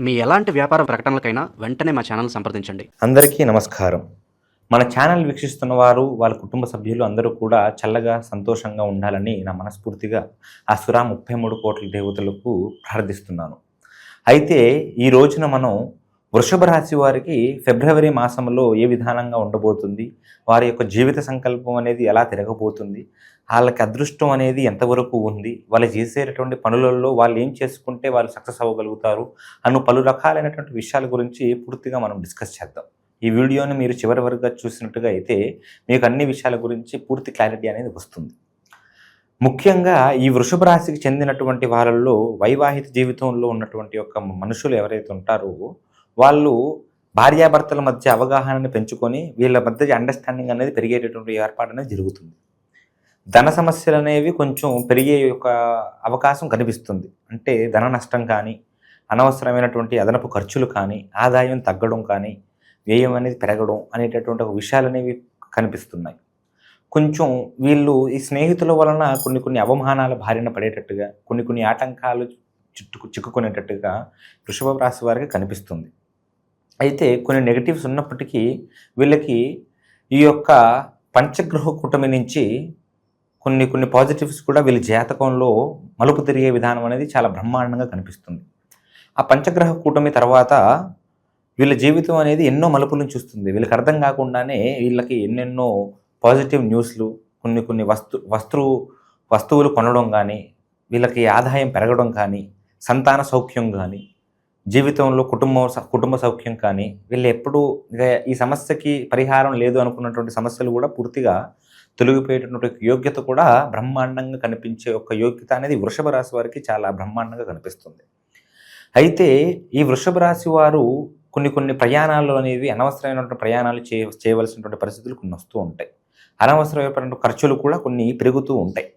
మీ ఎలాంటి వ్యాపార ప్రకటనలకైనా వెంటనే మా ఛానల్ సంప్రదించండి. అందరికీ నమస్కారం. మన ఛానల్ వీక్షిస్తున్న వారు, వాళ్ళ కుటుంబ సభ్యులు అందరూ కూడా చల్లగా, సంతోషంగా ఉండాలని నా మనస్ఫూర్తిగా ఆ సురా 33 కోట్ల దేవతలకు ప్రార్థిస్తున్నాను. అయితే ఈ రోజున మనం వృషభ రాశి వారికి ఫిబ్రవరి మాసంలో ఏ విధానంగా ఉండబోతుంది, వారి యొక్క జీవిత సంకల్పం అనేది ఎలా తిరగబోతుంది, వాళ్ళకి అదృష్టం అనేది ఎంతవరకు ఉంది, వాళ్ళు చేసేటటువంటి పనులలో వాళ్ళు ఏం చేసుకుంటే వాళ్ళు సక్సెస్ అవ్వగలుగుతారు అను పలు రకాలైనటువంటి విషయాల గురించి పూర్తిగా మనం డిస్కస్ చేద్దాం. ఈ వీడియోని మీరు చివరి వరకు చూసినట్టుగా అయితే మీకు అన్ని విషయాల గురించి పూర్తి క్లారిటీ అనేది వస్తుంది. ముఖ్యంగా ఈ వృషభ రాశికి చెందినటువంటి వాళ్ళల్లో వైవాహిక జీవితంలో ఉన్నటువంటి యొక్క మనుషులు ఎవరైతే ఉంటారో వాళ్ళు భార్యాభర్తల మధ్య అవగాహనని పెంచుకొని వీళ్ళ మధ్య అండర్స్టాండింగ్ అనేది పెరిగేటటువంటి ఏర్పాటు అనేది జరుగుతుంది. ధన సమస్యలు అనేవి కొంచెం పెరిగే యొక్క అవకాశం కనిపిస్తుంది. అంటే ధన నష్టం కానీ, అనవసరమైనటువంటి అదనపు ఖర్చులు కానీ, ఆదాయం తగ్గడం కానీ, వ్యయం అనేది పెరగడం అనేటటువంటి ఒక విషయాలు అనేవి కనిపిస్తున్నాయి. కొంచెం వీళ్ళు ఈ స్నేహితుల వలన కొన్ని అవమానాల బారిన పడేటట్టుగా, కొన్ని ఆటంకాలు చిక్కుకునేటట్టుగా వృషభ రాశి వారికి కనిపిస్తుంది. అయితే కొన్ని నెగటివ్స్ ఉన్నప్పటికీ వీళ్ళకి ఈ యొక్క పంచగ్రహ కూటమి నుంచి కొన్ని పాజిటివ్స్ కూడా వీళ్ళ జాతకంలో మలుపు తిరిగే విధానం అనేది చాలా బ్రహ్మాండంగా కనిపిస్తుంది. ఆ పంచగ్రహ కూటమి తర్వాత వీళ్ళ జీవితం అనేది ఎన్నో మలుపులను చూస్తుంది. వీళ్ళకి అర్థం కాకుండానే వీళ్ళకి ఎన్నెన్నో పాజిటివ్ న్యూస్లు, కొన్ని వస్తువులు కొనడం కానీ, వీళ్ళకి ఆదాయం పెరగడం కానీ, సంతాన సౌఖ్యం కానీ, జీవితంలో కుటుంబ సౌఖ్యం కానీ, వీళ్ళు ఎప్పుడూ ఈ సమస్యకి పరిహారం లేదు అనుకున్నటువంటి సమస్యలు కూడా పూర్తిగా తొలగిపోయేటటువంటి యోగ్యత కూడా బ్రహ్మాండంగా కనిపించే ఒక యోగ్యత అనేది వృషభ రాశి వారికి చాలా బ్రహ్మాండంగా కనిపిస్తుంది. అయితే ఈ వృషభ రాశి వారు కొన్ని ప్రయాణాలు అనేవి అనవసరమైనటువంటి ప్రయాణాలు చేయవలసినటువంటి పరిస్థితులు కొన్ని వస్తూ ఉంటాయి. అనవసరమైనటువంటి ఖర్చులు కూడా కొన్ని పెరుగుతూ ఉంటాయి.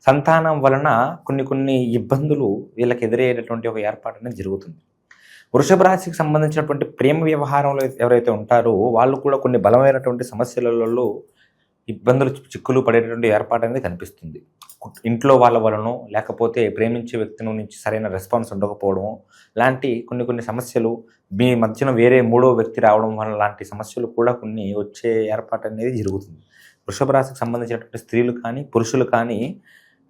సంతానం వలన కొన్ని ఇబ్బందులు వీళ్ళకి ఎదురయ్యేటటువంటి ఒక ఏర్పాటు అనేది జరుగుతుంది. వృషభ రాశికి సంబంధించినటువంటి ప్రేమ వ్యవహారంలో ఎవరైతే ఉంటారో వాళ్ళు కూడా కొన్ని బలమైనటువంటి సమస్యలలో ఇబ్బందులు చిక్కులు పడేటటువంటి ఏర్పాటు అనేది కనిపిస్తుంది. ఇంట్లో వాళ్ళ వలనో లేకపోతే ప్రేమించే వ్యక్తి నుంచి సరైన రెస్పాన్స్ ఉండకపోవడం లాంటి కొన్ని సమస్యలు, మీ మధ్యన వేరే మూడో వ్యక్తి రావడం వల్ల లాంటి సమస్యలు కూడా కొన్ని వచ్చే ఏర్పాటు అనేది జరుగుతుంది. వృషభ రాశికి సంబంధించినటువంటి స్త్రీలు కానీ, పురుషులు కానీ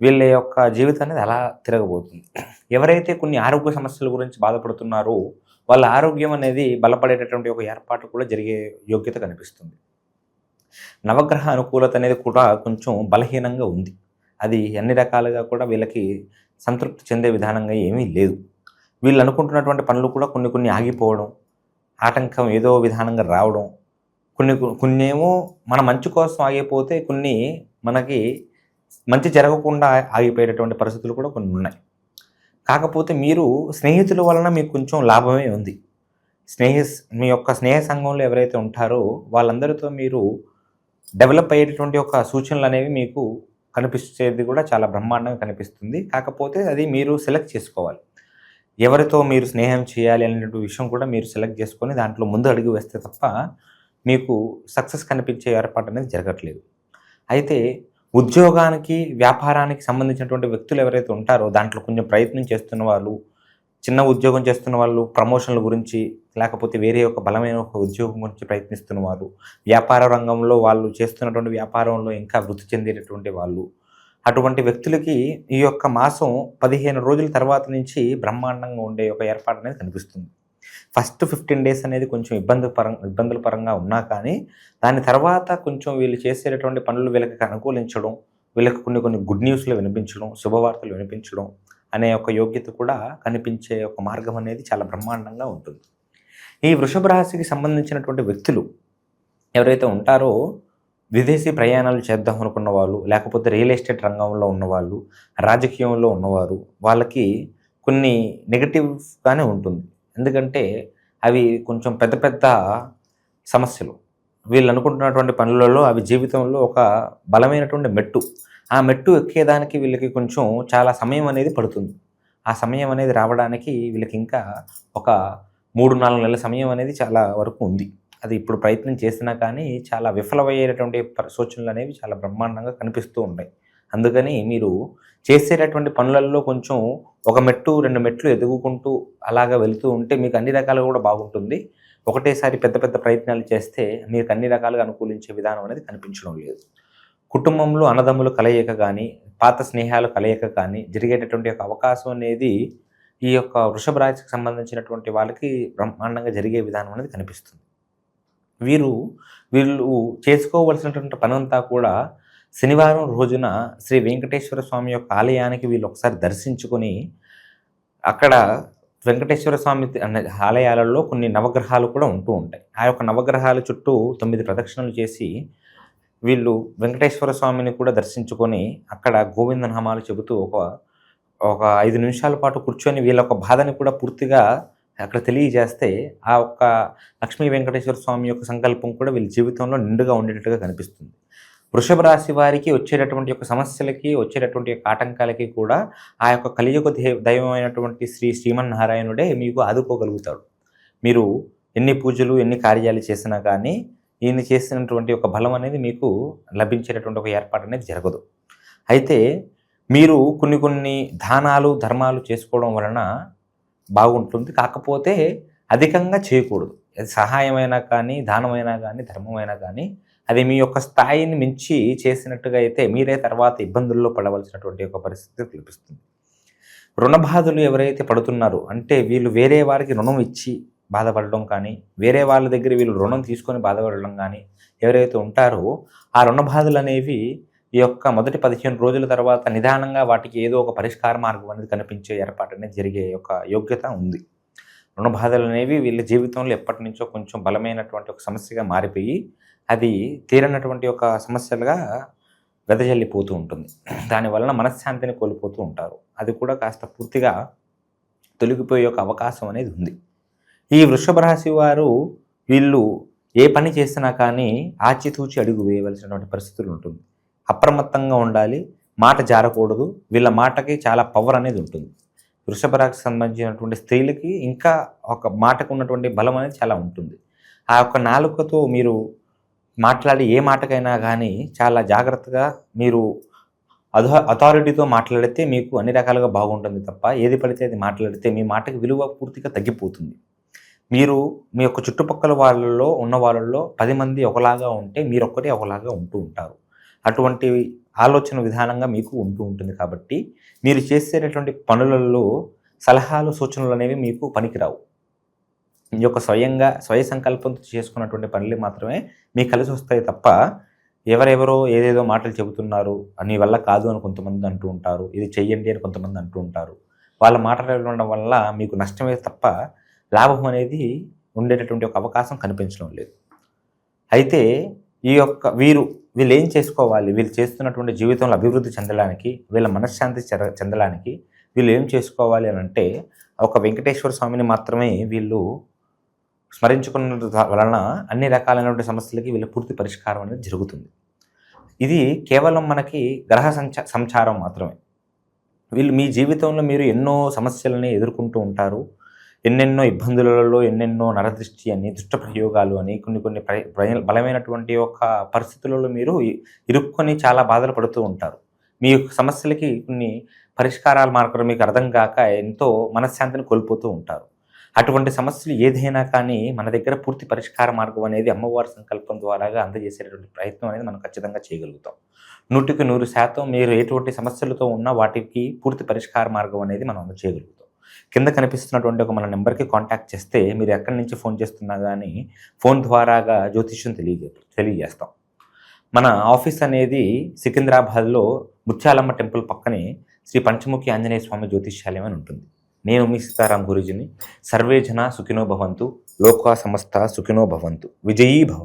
వీళ్ళ యొక్క జీవితం అనేది అలా తిరగబోతుంది. ఎవరైతే కొన్ని ఆరోగ్య సమస్యల గురించి బాధపడుతున్నారో వాళ్ళ ఆరోగ్యం అనేది బలపడేటటువంటి ఒక ఏర్పాటు కూడా జరిగే యోగ్యత కనిపిస్తుంది. నవగ్రహ అనుకూలత అనేది కూడా కొంచెం బలహీనంగా ఉంది. అది అన్ని రకాలుగా కూడా వీళ్ళకి సంతృప్తి చెందే విధానంగా ఏమీ లేదు. వీళ్ళు అనుకుంటున్నటువంటి పనులు కూడా కొన్ని ఆగిపోవడం, ఆటంకం ఏదో విధానంగా రావడం, కొన్ని మన మంచి కోసం ఆగిపోతే కొన్ని మనకి మంచి జరగకుండా ఆగిపోయేటటువంటి పరిస్థితులు కూడా కొన్ని ఉన్నాయి. కాకపోతే మీరు స్నేహితుల వలన మీకు కొంచెం లాభమే ఉంది. మీ యొక్క స్నేహ సంఘంలో ఎవరైతే ఉంటారో వాళ్ళందరితో మీరు డెవలప్ అయ్యేటటువంటి ఒక సూచనలు అనేవి మీకు కనిపించేది కూడా చాలా బ్రహ్మాండంగా కనిపిస్తుంది. కాకపోతే అది మీరు సెలెక్ట్ చేసుకోవాలి. ఎవరితో మీరు స్నేహం చేయాలి అనేటువంటి విషయం కూడా మీరు సెలెక్ట్ చేసుకొని దాంట్లో ముందు అడుగు వేస్తే తప్ప మీకు సక్సెస్ కనిపించే ఏర్పాటు అనేది జరగట్లేదు. అయితే ఉద్యోగానికి, వ్యాపారానికి సంబంధించినటువంటి వ్యక్తులు ఎవరైతే ఉంటారో దాంట్లో కొంచెం ప్రయత్నం చేస్తున్న వాళ్ళు, చిన్న ఉద్యోగం చేస్తున్న వాళ్ళు, ప్రమోషన్ల గురించి లేకపోతే వేరే ఒక బలమైన ఒక ఉద్యోగం గురించి ప్రయత్నిస్తున్న వారు, వ్యాపార రంగంలో వాళ్ళు చేస్తున్నటువంటి వ్యాపారంలో ఇంకా వృద్ధి చెందేటటువంటి వాళ్ళు, అటువంటి వ్యక్తులకి ఈ యొక్క మాసం 15 రోజుల తర్వాత నుంచి బ్రహ్మాండంగా ఉండే ఒక ఏర్పాటు అనేది కనిపిస్తుంది. ఫస్ట్ 15 డేస్ అనేది కొంచెం ఇబ్బందుల పరంగా ఉన్నా కానీ దాని తర్వాత కొంచెం వీళ్ళు చేసేటటువంటి పనులు వీళ్ళకి అనుకూలించడం, వీళ్ళకి కొన్ని గుడ్ న్యూస్లు వినిపించడం, శుభవార్తలు వినిపించడం అనే ఒక యోగ్యత కూడా కనిపించే ఒక మార్గం అనేది చాలా బ్రహ్మాండంగా ఉంటుంది. ఈ వృషభ రాశికి సంబంధించినటువంటి వ్యక్తులు ఎవరైతే ఉంటారో విదేశీ ప్రయాణాలు చేద్దాం అనుకున్న వాళ్ళు, లేకపోతే రియల్ ఎస్టేట్ రంగంలో ఉన్నవాళ్ళు, రాజకీయంలో ఉన్నవారు, వాళ్ళకి కొన్ని నెగటివ్గానే ఉంటుంది. ఎందుకంటే అవి కొంచెం పెద్ద సమస్యలు. వీళ్ళు అనుకుంటున్నటువంటి పనులలో అవి జీవితంలో ఒక బలమైనటువంటి మెట్టు. ఆ మెట్టు ఎక్కేదానికి వీళ్ళకి కొంచెం చాలా సమయం అనేది పడుతుంది. ఆ సమయం అనేది రావడానికి వీళ్ళకి ఇంకా ఒక 3-4 నెలల సమయం అనేది చాలా వరకు ఉంది. అది ఇప్పుడు ప్రయత్నం చేసినా కానీ చాలా విఫలమయ్యేటటువంటి సూచనలు అనేవి చాలా బ్రహ్మాండంగా కనిపిస్తూ ఉంటాయి. అందుకని మీరు చేసేటటువంటి పనులలో కొంచెం ఒక మెట్టు 2 మెట్లు ఎదుగుకుంటూ అలాగా వెళుతూ ఉంటే మీకు అన్ని రకాలుగా కూడా బాగుంటుంది. ఒకటేసారి పెద్ద పెద్ద ప్రయత్నాలు చేస్తే మీకు అన్ని రకాలుగా అనుకూలించే విధానం అనేది కనిపించడం లేదు. కుటుంబంలో అన్నదమ్ములు కలయిక కానీ, పాత స్నేహాలు కలయిక కానీ జరిగేటటువంటి ఒక అవకాశం అనేది ఈ యొక్క వృషభ రాశికి సంబంధించినటువంటి వాళ్ళకి బ్రహ్మాండంగా జరిగే విధానం అనేది కనిపిస్తుంది. వీళ్ళు చేసుకోవలసినటువంటి పనంతా కూడా శనివారం రోజున శ్రీ వెంకటేశ్వర స్వామి యొక్క ఆలయానికి వీళ్ళు ఒకసారి దర్శించుకొని, అక్కడ వెంకటేశ్వర స్వామి ఆలయాలలో కొన్ని నవగ్రహాలు కూడా ఉంటూ ఉంటాయి. ఆ యొక్క నవగ్రహాల చుట్టూ 9 ప్రదక్షిణలు చేసి వీళ్ళు వెంకటేశ్వర స్వామిని కూడా దర్శించుకొని అక్కడ గోవిందనామాలు చెబుతూ ఒక 5 నిమిషాల పాటు కూర్చొని వీళ్ళ యొక్క బాధని కూడా పూర్తిగా అక్కడ తెలియజేస్తే ఆ ఒక్క లక్ష్మీ వెంకటేశ్వర స్వామి యొక్క సంకల్పం కూడా వీళ్ళ జీవితంలో నిండుగా ఉండేటట్టుగా కనిపిస్తుంది. వృషభ రాశి వారికి వచ్చేటటువంటి యొక్క సమస్యలకి, వచ్చేటటువంటి యొక్క ఆటంకాలకి కూడా ఆ యొక్క కలియుగ దైవమైనటువంటి శ్రీమన్నారాయణుడే మీకు ఆదుకోగలుగుతాడు. మీరు ఎన్ని పూజలు, ఎన్ని కార్యాలు చేసినా కానీ ఈయన చేసినటువంటి ఒక బలం అనేది మీకు లభించేటటువంటి ఒక ఏర్పాటు అనేది జరగదు. అయితే మీరు కొన్ని దానాలు, ధర్మాలు చేసుకోవడం వలన బాగుంటుంది. కాకపోతే అధికంగా చేయకూడదు. అది సహాయమైనా కానీ, దానమైనా కానీ, ధర్మమైనా కానీ అది మీ యొక్క స్థాయిని మించి చేసినట్టుగా అయితే మీరే తర్వాత ఇబ్బందుల్లో పడవలసినటువంటి ఒక పరిస్థితి కల్పిస్తుంది. రుణబాధలు ఎవరైతే పడుతున్నారో, అంటే వీళ్ళు వేరే వారికి రుణం ఇచ్చి బాధపడడం కానీ, వేరే వాళ్ళ దగ్గర వీళ్ళు రుణం తీసుకొని బాధపడడం కానీ ఎవరైతే ఉంటారో ఆ రుణ బాధలు అనేవి ఈ యొక్క మొదటి 15 రోజుల తర్వాత నిదానంగా వాటికి ఏదో ఒక పరిష్కార మార్గం అనేది కనిపించే ఏర్పాటు అనేది జరిగే యొక్క యోగ్యత ఉంది. రుణ బాధలు అనేవి వీళ్ళ జీవితంలో ఎప్పటి నుంచో కొంచెం బలమైనటువంటి ఒక సమస్యగా మారిపోయి అది తీరనటువంటి ఒక సమస్యలుగా వెదజల్లిపోతూ ఉంటుంది. దానివలన మనశ్శాంతిని కోల్పోతూ ఉంటారు. అది కూడా కాస్త పూర్తిగా తొలగిపోయే ఒక అవకాశం అనేది ఉంది. ఈ వృషభ రాశి వారు వీళ్ళు ఏ పని చేసినా కానీ ఆచితూచి అడుగు వేయవలసినటువంటి పరిస్థితులు ఉంటుంది. అప్రమత్తంగా ఉండాలి, మాట జారకూడదు. వీళ్ళ మాటకి చాలా పవర్ అనేది ఉంటుంది. వృషభ రాశికి సంబంధించినటువంటి స్త్రీలకి ఇంకా ఒక మాటకు ఉన్నటువంటి బలం అనేది చాలా ఉంటుంది. ఆ యొక్క నాలుకతో మీరు మాట్లాడి ఏ మాటకైనా కానీ చాలా జాగ్రత్తగా మీరు అథారిటీతో మాట్లాడితే మీకు అన్ని రకాలుగా బాగుంటుంది తప్ప ఏది పడితే అది మాట్లాడితే మీ మాటకి విలువ పూర్తిగా తగ్గిపోతుంది. మీరు మీ యొక్క చుట్టుపక్కల ఉన్న వాళ్ళల్లో 10 మంది ఒకలాగా ఉంటే మీరొక్కటే ఒకలాగా ఉంటూ ఉంటారు. అటువంటి ఆలోచన విధానంగా మీకు ఉంటూ ఉంటుంది. కాబట్టి మీరు చేసేటటువంటి పనులలో సలహాలు, సూచనలు అనేవి మీకు పనికిరావు. మీ యొక్క స్వయ సంకల్పంతో చేసుకున్నటువంటి పనులు మాత్రమే మీకు కలిసి వస్తాయి తప్ప ఎవరెవరో ఏదేదో మాటలు చెబుతున్నారు అని వల్ల కాదు అని కొంతమంది అంటూ ఉంటారు, ఇది చెయ్యండి అని కొంతమంది అంటూ ఉంటారు. వాళ్ళ మాటలు ఉండడం వల్ల మీకు నష్టమే తప్ప లాభం అనేది ఉండేటటువంటి ఒక అవకాశం కనిపించడం లేదు. అయితే వీళ్ళు ఏం చేసుకోవాలి, వీళ్ళు చేస్తున్నటువంటి జీవితంలో అభివృద్ధి చెందడానికి, వీళ్ళ మనశ్శాంతి చెందడానికి వీళ్ళు ఏం చేసుకోవాలి అని అంటే ఒక వెంకటేశ్వర స్వామిని మాత్రమే వీళ్ళు స్మరించుకున్న వలన అన్ని రకాలైనటువంటి సమస్యలకి వీళ్ళ పూర్తి పరిష్కారం అనేది జరుగుతుంది. ఇది కేవలం మనకి గ్రహ సంచారం మాత్రమే. మీ జీవితంలో మీరు ఎన్నో సమస్యలని ఎదుర్కొంటూ ఉంటారు. ఎన్నెన్నో ఇబ్బందులలో, ఎన్నెన్నో నరదృష్టి అని, దుష్ట ప్రయోగాలు అని కొన్ని బలమైనటువంటి ఒక పరిస్థితులలో మీరు ఇరుక్కొని చాలా బాధలు పడుతూ ఉంటారు. మీ యొక్క సమస్యలకి కొన్ని పరిష్కారాల మార్గం మీకు అర్థం కాక ఎంతో మనశ్శాంతిని కోల్పోతూ ఉంటారు. అటువంటి సమస్యలు ఏదైనా కానీ మన దగ్గర పూర్తి పరిష్కార మార్గం అనేది అమ్మవారి సంకల్పం ద్వారాగా అందజేసేటటువంటి ప్రయత్నం అనేది మనం ఖచ్చితంగా చేయగలుగుతాం. 100కి 100% మీరు ఎటువంటి సమస్యలతో ఉన్నా వాటికి పూర్తి పరిష్కార మార్గం అనేది మనం అందజేయగలుగుతాం. కింద కనిపిస్తున్నటువంటి ఒక మన నెంబర్కి కాంటాక్ట్ చేస్తే మీరు ఎక్కడి నుంచి ఫోన్ చేస్తున్నా కానీ ఫోన్ ద్వారాగా జ్యోతిష్యం తెలియజేస్తాం. మన ఆఫీస్ అనేది సికింద్రాబాద్లో ముత్యాలమ్మ టెంపుల్ పక్కనే శ్రీ పంచముఖి ఆంజనేయ స్వామి జ్యోతిష్యాలయం అని ఉంటుంది. నేను మీ సీతారాం గురూజీని. సర్వే జన సుఖినో భవంతు, లోకా సమస్త సుఖినో భవంతు, విజయీ భవ.